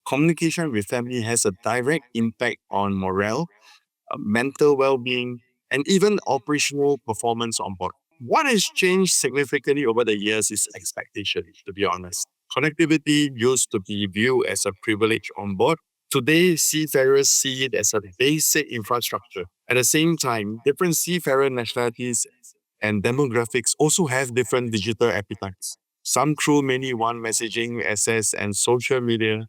Communication with family has a direct impact on morale, mental well-being, and even operational performance on board. What has changed significantly over the years is expectation, to be honest. Connectivity used to be viewed as a privilege on board. Today, seafarers see it as a basic infrastructure. At the same time, different seafarer nationalities and demographics also have different digital appetites. Some crew mainly want messaging, access, and social media,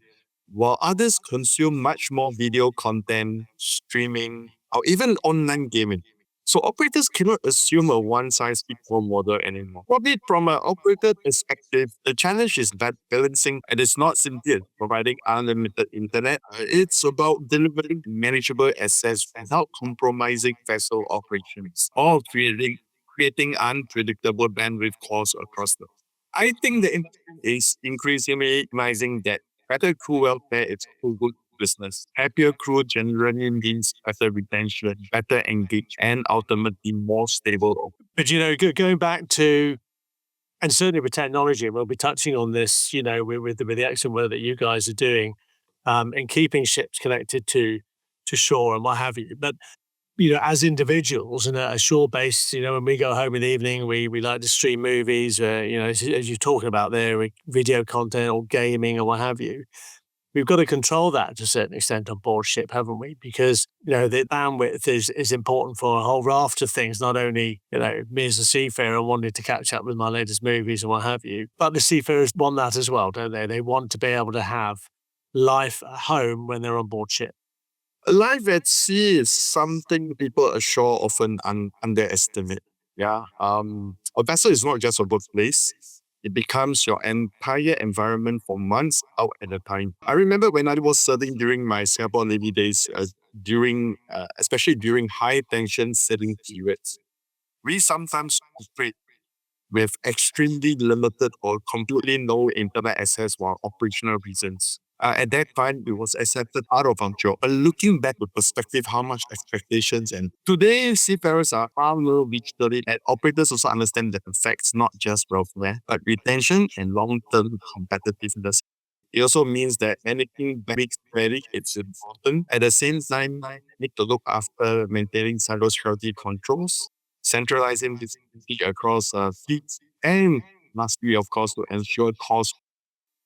while others consume much more video content, streaming, or even online gaming. So operators cannot assume a one-size-fits-all model anymore. Probably from an operator perspective, the challenge is that balancing, and it's not simply providing unlimited internet. It's about delivering manageable access without compromising vessel operations or creating unpredictable bandwidth costs across the. I think the industry is increasingly recognizing that better crew welfare is also good business. Happier crew generally means better retention, better engagement, and ultimately more stable. But, going back to, and certainly with technology, and we'll be touching on this, with the excellent work that you guys are doing, in keeping ships connected to shore and what have you. But as individuals and a shore base, when we go home in the evening, we like to stream movies, as you're talking about there, video content or gaming or what have you. We've got to control that to a certain extent on board ship, haven't we? Because, the bandwidth is important for a whole raft of things, not only, me as a seafarer wanting to catch up with my latest movies and what have you, but the seafarers want that as well, don't they? They want to be able to have life at home when they're on board ship. Life at sea is something people ashore often underestimate. Yeah. A vessel is not just a workplace. It becomes your entire environment for months out at a time. I remember when I was serving during my Singapore Navy days, especially during high tension sailing periods, we sometimes operate with extremely limited or completely no internet access for operational reasons. At that time, it was accepted out of our job. But looking back with perspective, how much expectations and today seafarers are far more digitally and operators also understand that affects not just welfare, but retention and long-term competitiveness. It also means that anything big credit it's important. At the same time, need to look after maintaining cybersecurity controls, centralizing visibility across fleets, and lastly, of course, to ensure cost.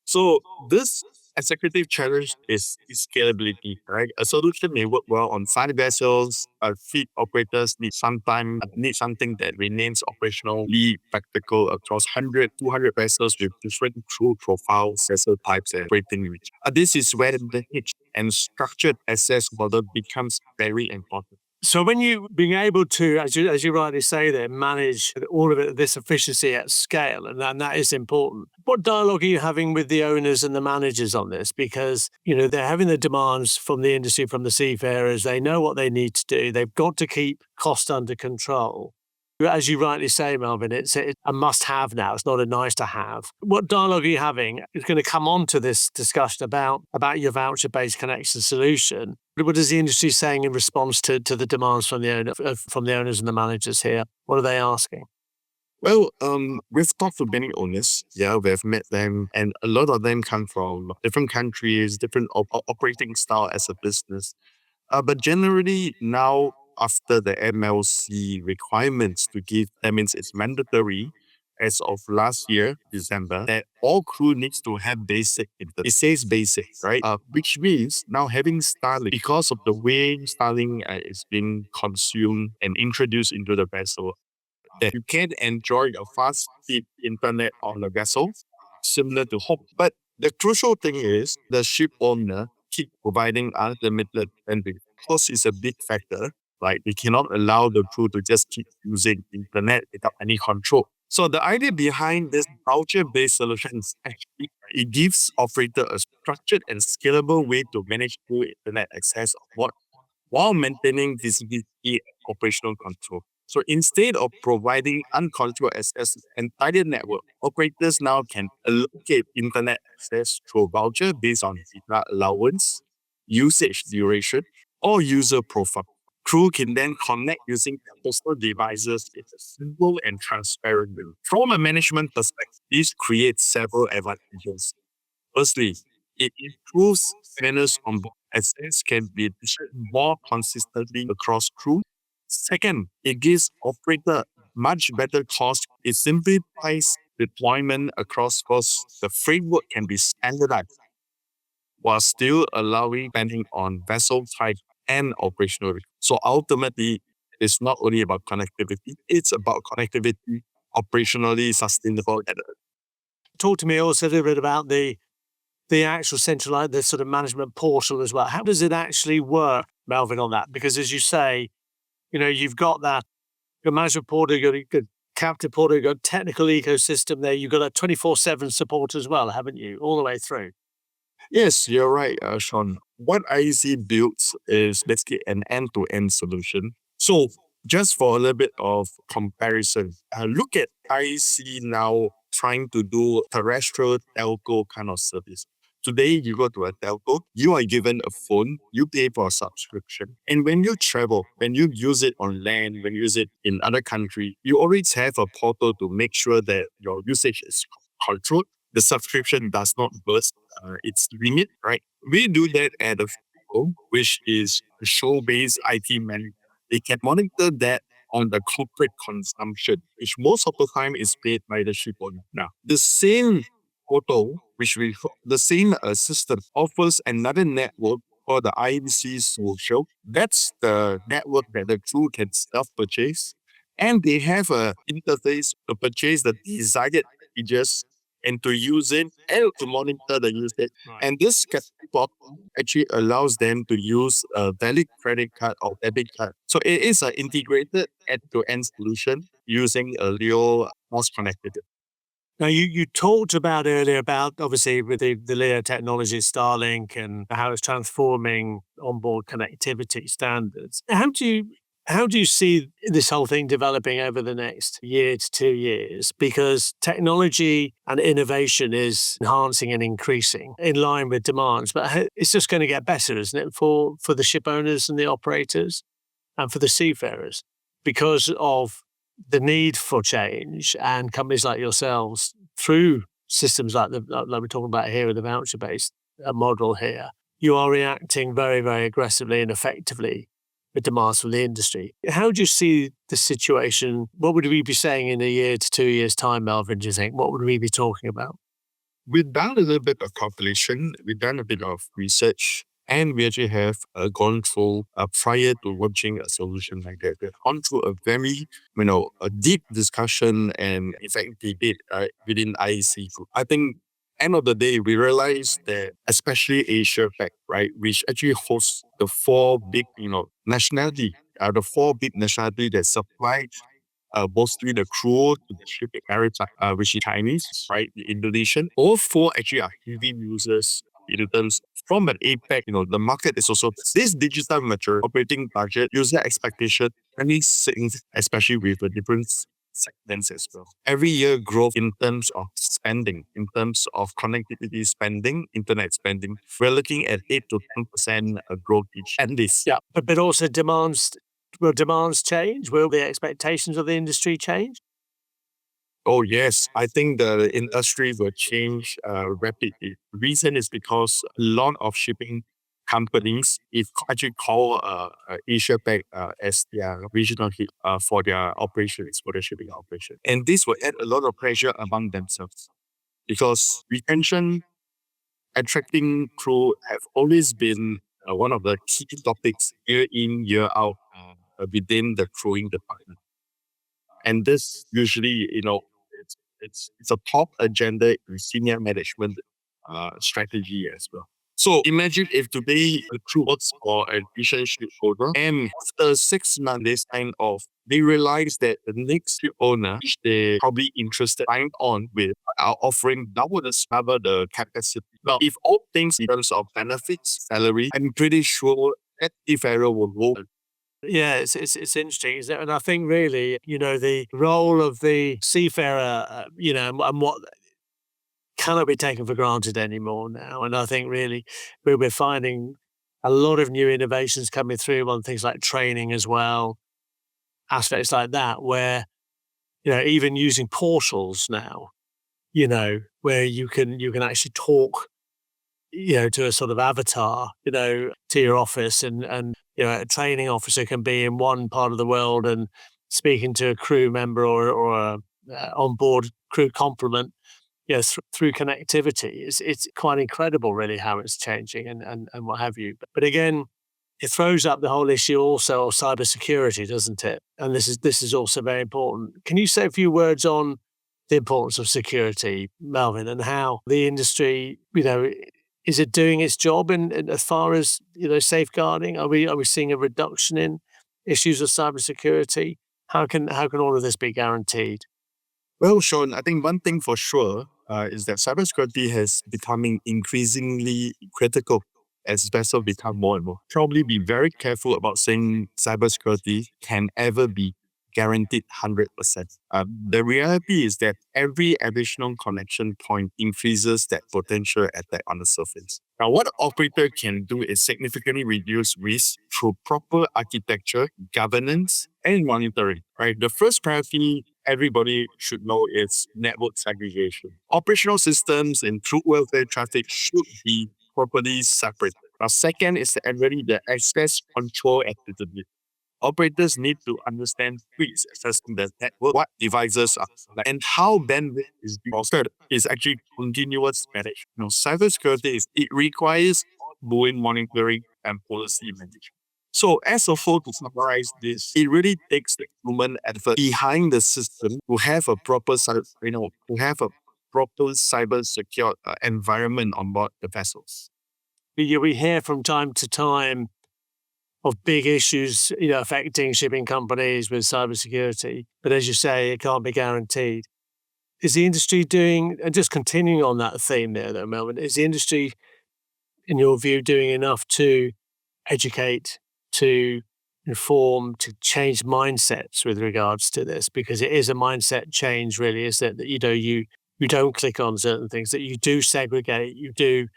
So this executive challenge is scalability, right? A solution may work well on 5 vessels. Fleet operators need something that remains operationally practical across 100, 200 vessels with different crew profiles, vessel types, and operating reach. This is where the niche and structured access model becomes very important. So when you being able to, as you rightly say there, manage all of it, this efficiency at scale, and that is important. What dialogue are you having with the owners and the managers on this? Because, they're having the demands from the industry, from the seafarers. They know what they need to do. They've got to keep cost under control. As you rightly say, Melvin, it's a must-have now. It's not a nice-to-have. What dialogue are you having? It's going to come on to this discussion about your voucher-based connection solution. What is the industry saying in response to the demands from the owners and the managers here? What are they asking? Well, we've talked to many owners. Yeah, we've met them, and a lot of them come from different countries, different operating style as a business. But generally now, after the MLC requirements to give, that means it's mandatory as of last year, December, that all crew needs to have basic internet. It says basic, right? Which means now having Starlink, because of the way Starlink is being consumed and introduced into the vessel, that you can enjoy a fast speed internet on the vessel, similar to home. But the crucial thing is the ship owner keep providing unlimited bandwidth. Cost is a big factor. Like we cannot allow the crew to just keep using internet without any control. So the idea behind this voucher-based solution is actually it gives operator a structured and scalable way to manage crew internet access on board while maintaining visibility and operational control. So instead of providing uncontrolled access to the entire network, operators now can allocate internet access through a voucher based on data allowance, usage duration, or user profile. Crew can then connect using their personal devices in a simple and transparent way. From a management perspective, this creates several advantages. Firstly, It improves fairness on board. Assets can be distributed more consistently across crew. Second, it gives operator much better cost. It simplifies deployment across costs. The framework can be standardized while still allowing depending on vessel type and operational risk. So ultimately, it's not only about connectivity, it's about connectivity operationally sustainable. Talk to me also a little bit about the actual centralized, the sort of management portal as well. How does it actually work, Melvin, on that? Because as you say, you've got that, your management portal, you've got a good captive portal, you've got technical ecosystem there, you've got a 24/7 support as well, haven't you? All the way through. Yes, you're right, Sean. What IEC builds is basically an end-to-end solution. So, just for a little bit of comparison, look at IEC now trying to do terrestrial telco kind of service. Today, you go to a telco, you are given a phone, you pay for a subscription. And when you travel, when you use it on land, when you use it in other country, you always have a portal to make sure that your usage is controlled. The subscription does not burst its limit, right? We do that at a FIFO, which is a show-based IT manager. They can monitor that on the corporate consumption, which most of the time is paid by the ship owner. Now, the same portal, the same system offers another network for the IEC social. That's the network that the crew can self-purchase. And they have a interface to purchase the desired packages and to use it and to monitor the usage. Right. And this portal actually allows them to use a valid credit card or debit card. So it is an integrated end-to-end solution using a real cross connectivity. Now, you talked about earlier about obviously with the LEO technology, Starlink, and how it's transforming onboard connectivity standards. How do you see this whole thing developing over the next year to 2 years? Because technology and innovation is enhancing and increasing in line with demands, but it's just going to get better, isn't it, for the ship owners and the operators and for the seafarers because of the need for change and companies like yourselves through systems like we're talking about here with the voucher-based model here, you are reacting very, very aggressively and effectively with demands from the industry. How do you see the situation? What would we be saying in a year to 2 years' time, Melvin, do you think? What would we be talking about? We've done a little bit of calculation, we've done a bit of research, and we actually have gone through, prior to launching a solution like that, we've gone through a very, a deep discussion and in fact debate within IEC group. I think end of the day, we realized that especially Asia Pac, right, which actually hosts the four big, the four big nationality that supply mostly the crew to the shipping maritime, which is Chinese, right? The Indonesian. All four actually are heavy users in terms from an APAC, the market is also this digital mature operating budget, user expectation, really things, especially with the different segments as well. Every year growth in terms of spending, in terms of connectivity spending, internet spending, we're looking at 8 to 10% growth each at least. Yeah, but also will demands change? Will the expectations of the industry change? Oh, yes. I think the industry will change rapidly. Reason is because a lot of shipping companies actually call Asia Pac as their regional hit for their operations, for their shipping operation. And this will add a lot of pressure among themselves because retention, attracting crew have always been one of the key topics year in, year out within the crewing department. And this usually, it's a top agenda in senior management strategy as well. So imagine if today a crew works for an Asian ship owner and after 6 months they sign off, they realize that the next ship owner, which they probably interested, signed on with our offering double the cover the capacity. Now, if all things in terms of benefits, salary, I'm pretty sure that seafarer will go. Yeah, it's interesting, isn't it? And I think really, the role of the seafarer, and what cannot be taken for granted anymore now. And I think really we're finding a lot of new innovations coming through on things like training as well, aspects like that, where, even using portals now, where you can actually talk to a sort of avatar, to your office, and a training officer can be in one part of the world and speaking to a crew member or a onboard crew complement, through connectivity. It's quite incredible, really, how it's changing and what have you. But again, it throws up the whole issue also of cybersecurity, doesn't it? And this is also very important. Can you say a few words on the importance of security, Melvin, and how the industry, is it doing its job in as far as safeguarding? Are we seeing a reduction in issues of cybersecurity? How can all of this be guaranteed? Well, Sean, I think one thing for sure is that cybersecurity has becoming increasingly critical as vessels become more and more. Probably be very careful about saying cybersecurity can ever be guaranteed 100%. The reality is that every additional connection point increases that potential attack on the surface. Now, what operator can do is significantly reduce risk through proper architecture, governance, and monitoring. Right. The first priority everybody should know is network segregation. Operational systems and true welfare traffic should be properly separated. Now, second is really the access control activity. Operators need to understand who is accessing the network, what devices are selected, and how bandwidth is being bolstered is actually continuous management. Cybersecurity it requires ongoing monitoring and policy management. So as a whole, to summarize this, it really takes the human effort behind the system to have a proper, cyber secure environment on board the vessels. We hear from time to time of big issues, affecting shipping companies with cybersecurity. But as you say, it can't be guaranteed. Is the industry doing, and just continuing on that theme there, though, Melvin, is the industry, in your view, doing enough to educate, to inform, to change mindsets with regards to this? Because it is a mindset change, really, isn't it? That you don't click on certain things, that you do segregate, you do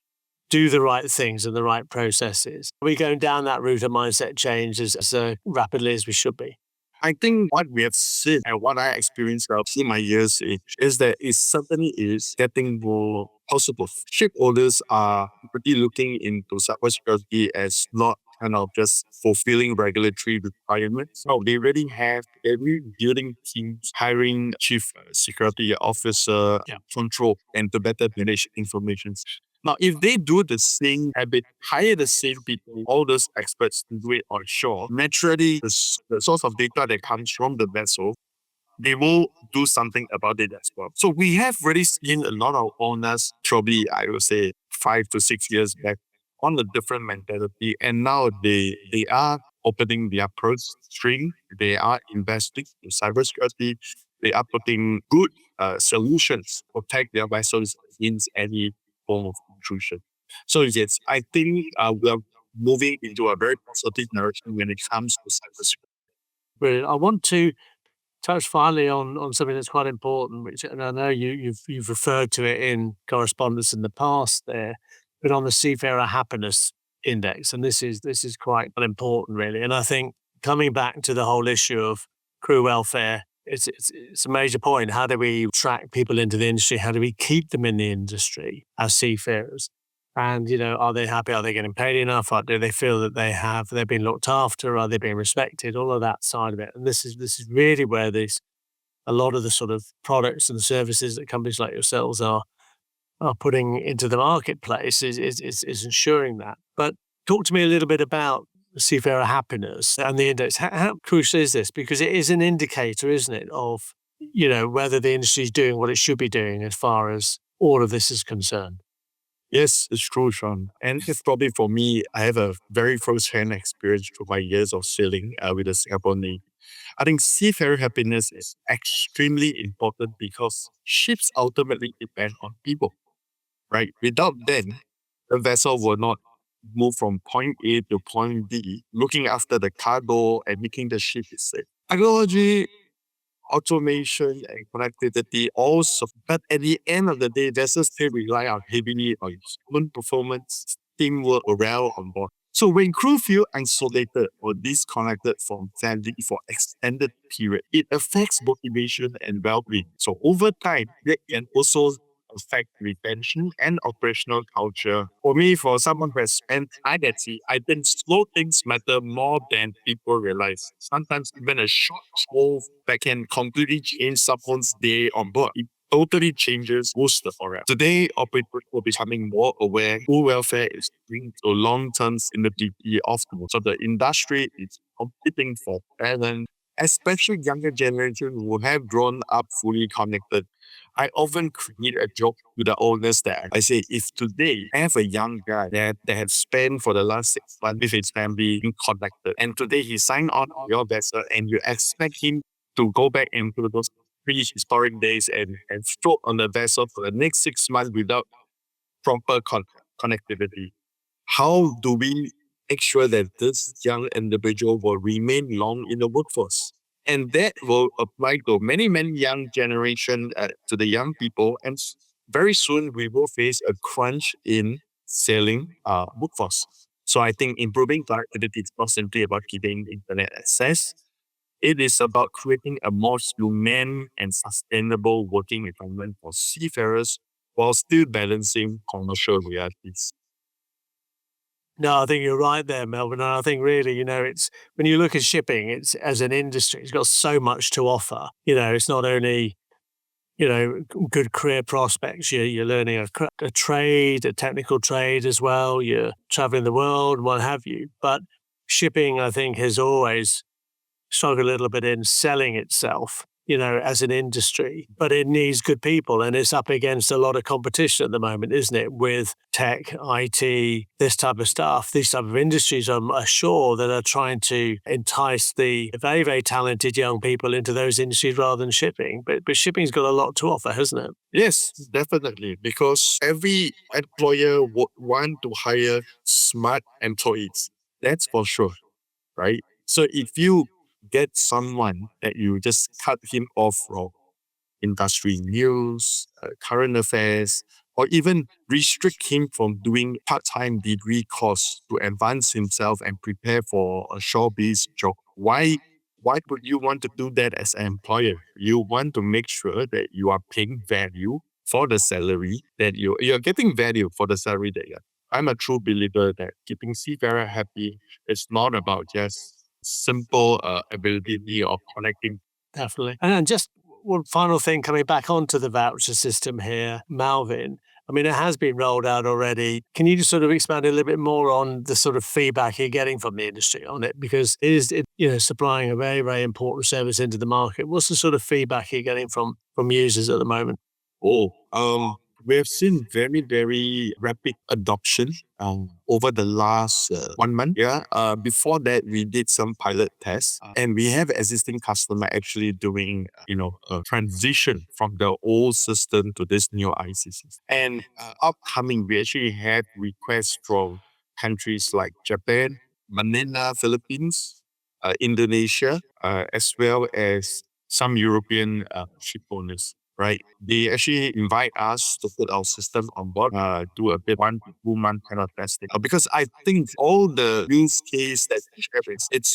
the right things and the right processes. Are we going down that route of mindset change as rapidly as we should be? I think what we have seen and what I experienced in my years is that it certainly is getting more possible. Shipholders are pretty looking into cybersecurity as not kind of just fulfilling regulatory requirements. No, they really have every building teams hiring chief security officer, Yeah. control, and to better manage information. Now, if they do the same habit, hire the same people, all those experts to do it on shore, naturally, the source of data that comes from the vessel, they will do something about it as well. So we have really seen a lot of owners, probably I would say 5 to 6 years back, on a different mentality. And now they are opening their purse string. They are investing in cybersecurity. They are putting good solutions to protect their vessels against any form of intrusion. So yes, I think we are moving into a very positive direction when it comes to cybersecurity. Brilliant. I want to touch finally on something that's quite important, which, and I know you've referred to it in correspondence in the past there, but on the Seafarer Happiness Index, and this is quite important, really. And I think coming back to the whole issue of crew welfare, it's a major point. How do we attract people into the industry? How do we keep them in the industry as seafarers? And are they happy? Are they getting paid enough? Or do they feel that they're being looked after? Are they being respected? All of that side of it. And this is really where a lot of the sort of products and services that companies like yourselves are putting into the marketplace is ensuring that. But talk to me a little bit about seafarer happiness and the index. How crucial is this? Because it is an indicator, isn't it, of whether the industry is doing what it should be doing as far as all of this is concerned. Yes, it's true, Sean. And it's probably for me, I have a very first-hand experience through my years of sailing with the Singapore Navy. I think seafarer happiness is extremely important because ships ultimately depend on people, right? Without them, the vessel will not move from point A to point B, looking after the cargo and making the ship safe. Technology, automation, and connectivity also. But at the end of the day, vessels still rely on heavily on human performance, teamwork, morale on board. So when crew feel isolated or disconnected from family for extended period, it affects motivation and well-being. So over time, that can also affect retention and operational culture. For me, for someone who has spent time at sea, I think slow things matter more than people realize. Sometimes even a short move that can completely change someone's day on board. It totally changes who's the forever. Today, operators will be becoming more aware crew welfare is linked to long-term sustainability of the world. So the industry is competing for talent, especially younger generation who have grown up fully connected. I often create a joke to the owners that I say, if today I have a young guy that has spent for the last 6 months with his family being connected, and today he signed on your vessel and you expect him to go back into those prehistoric days and float on the vessel for the next 6 months without proper connectivity. How do we make sure that this young individual will remain long in the workforce? And that will apply to many, many young generation, to the young people. And very soon we will face a crunch in sailing workforce. So I think improving productivity is not simply about keeping internet access. It is about creating a more humane and sustainable working environment for seafarers while still balancing commercial realities. No, I think you're right there, Melvin. And I think really, it's when you look at shipping, it's as an industry, it's got so much to offer. It's not only, good career prospects. You're learning a trade, a technical trade as well. You're traveling the world, what have you. But shipping, I think, has always struggled a little bit in selling itself, as an industry, but it needs good people and it's up against a lot of competition at the moment, isn't it? With tech, IT, this type of stuff, these type of industries, I'm sure that are trying to entice the very, very talented young people into those industries rather than shipping. But shipping's got a lot to offer, hasn't it? Yes, definitely. Because every employer would want to hire smart employees. That's for sure, right? So if you get someone that you just cut him off from industry news, current affairs, or even restrict him from doing part-time degree course to advance himself and prepare for a shore-based job. Why would you want to do that as an employer? You want to make sure that you are paying value for the salary that you're getting value for the salary that you're. I'm a true believer that keeping seafarer happy is not about just simple ability of connecting. Definitely. And then just one final thing coming back onto the voucher system here, Malvin. I mean, it has been rolled out already. Can you just sort of expand a little bit more on the sort of feedback you're getting from the industry on it? Because supplying a very, very important service into the market. What's the sort of feedback you're getting from users at the moment? We have seen very, very rapid adoption over the last 1 month. Yeah. Before that, we did some pilot tests, and we have existing customer actually doing, a transition from the old system to this new IC system. And upcoming, we actually have requests from countries like Japan, Manila, Philippines, Indonesia, as well as some European ship owners, right? They actually invite us to put our system on board, do a bit 1 to 2 month kind of testing. Because I think all the use case that we share is it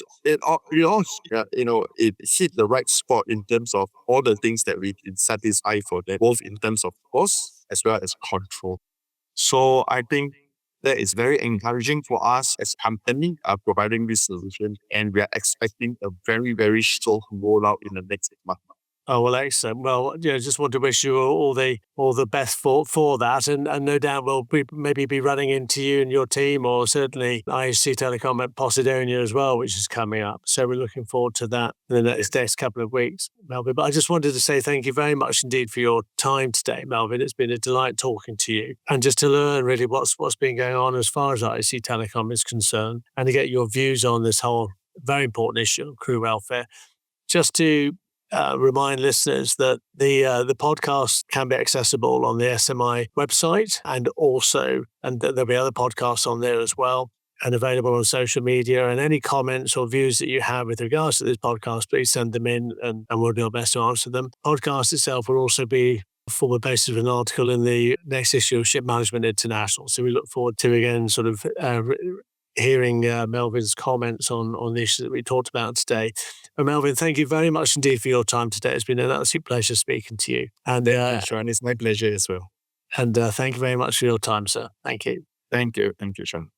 hit the right spot in terms of all the things that we can satisfy for that, both in terms of cost as well as control. So I think that is very encouraging for us as a company providing this solution, and we are expecting a very, very strong rollout in the next month. Oh, well, excellent. Well, just want to wish you all the best for that, and no doubt we'll maybe be running into you and your team, or certainly IEC Telecom at Posidonia as well, which is coming up. So we're looking forward to that in the next couple of weeks, Melvin. But I just wanted to say thank you very much indeed for your time today, Melvin. It's been a delight talking to you, and just to learn really what's been going on as far as IEC Telecom is concerned, and to get your views on this whole very important issue of crew welfare. Just to remind listeners that the podcast can be accessible on the SMI website, and there'll be other podcasts on there as well, and available on social media. And any comments or views that you have with regards to this podcast, please send them in, and we'll do our best to answer them. Podcast itself will also be form the basis of an article in the next issue of Ship Management International. So we look forward to again sort of hearing Melvin's comments on the issues that we talked about today. But Melvin, thank you very much indeed for your time today. It's been an absolute pleasure speaking to you. And Sean, it's my pleasure as well. And thank you very much for your time, sir. Thank you. Thank you. Thank you, Sean.